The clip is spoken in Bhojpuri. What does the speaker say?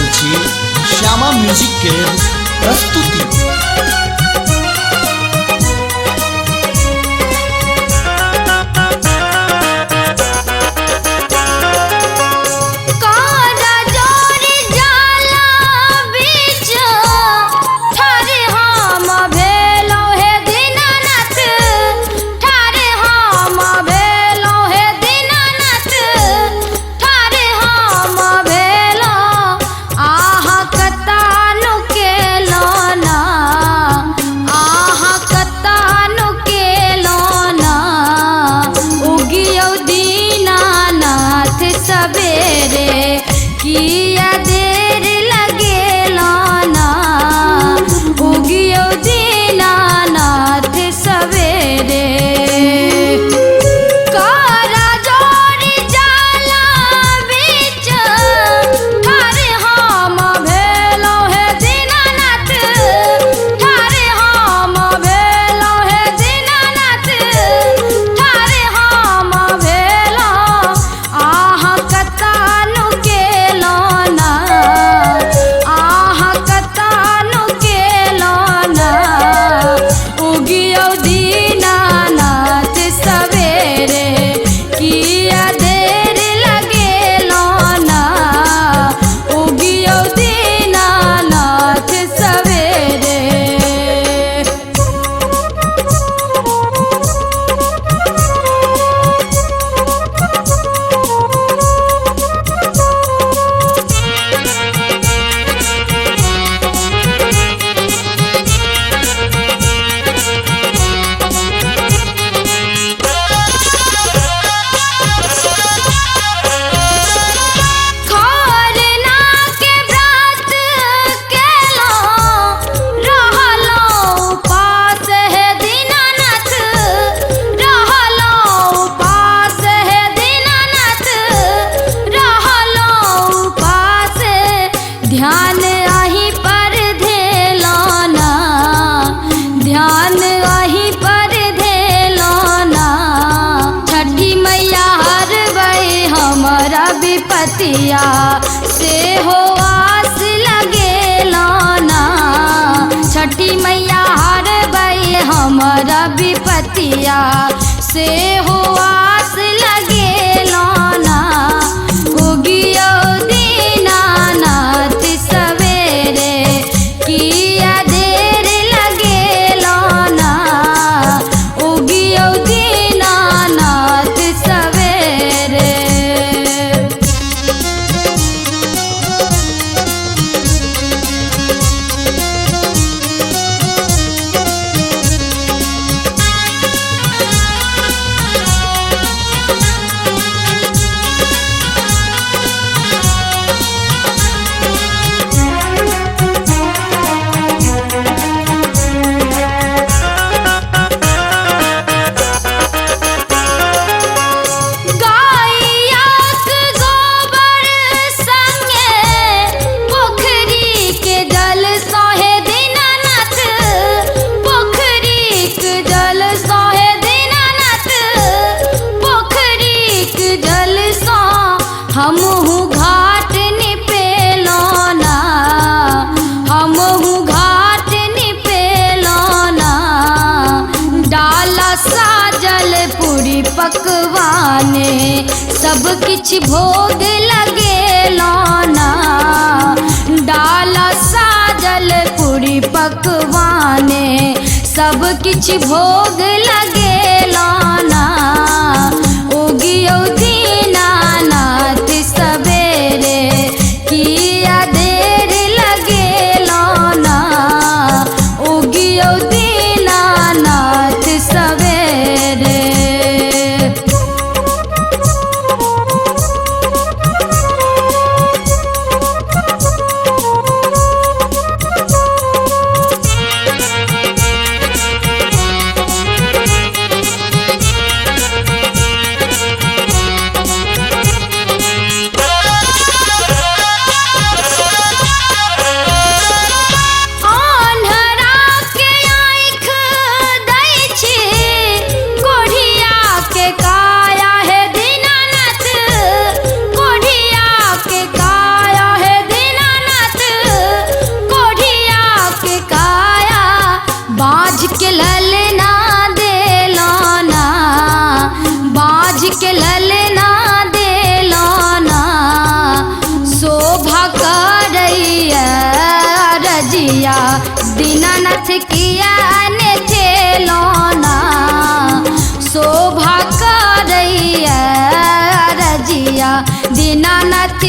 रहल छी श्यामा म्यूजिक के प्रस्तुति। किया देर लगेला ना उगियो दीनानाथ सवेरे। कारा जोड़ी जाला बीच ठारे हम भेलो है दीनानाथ, ठारे हम भेलो है दीनानाथ, ठारे हम भेलो आह कतानु ध्यान आही पर धेलो ना, ध्यान आही पर धेलो ना। छठी मैया हरबै हमरा विपतिया से हो आस लगेलो ना। छठी मैया हरबै हमरा विपतिया से हो आस लगेलो ना। उगियो दीनानाथ सवेरे किया देर लगेलो ना उगियो दीनानाथ सवेरे। हमहु घाट निपेलो ना, हमहु घाट निपेलो ना। डाला साजल पूरी पकवाने सब किछ भोग लगेलो ना। डाला साजल पूरी पकवाने सब किछ भोग लगेलो ना। उगियो दीनानाथ सवेरे किया देर लगेलो ना उगियो दीनानाथ सवेरे। रजिया दीनानाथ किया ने खेलौना शोभा करैया रजिया दीनानाथ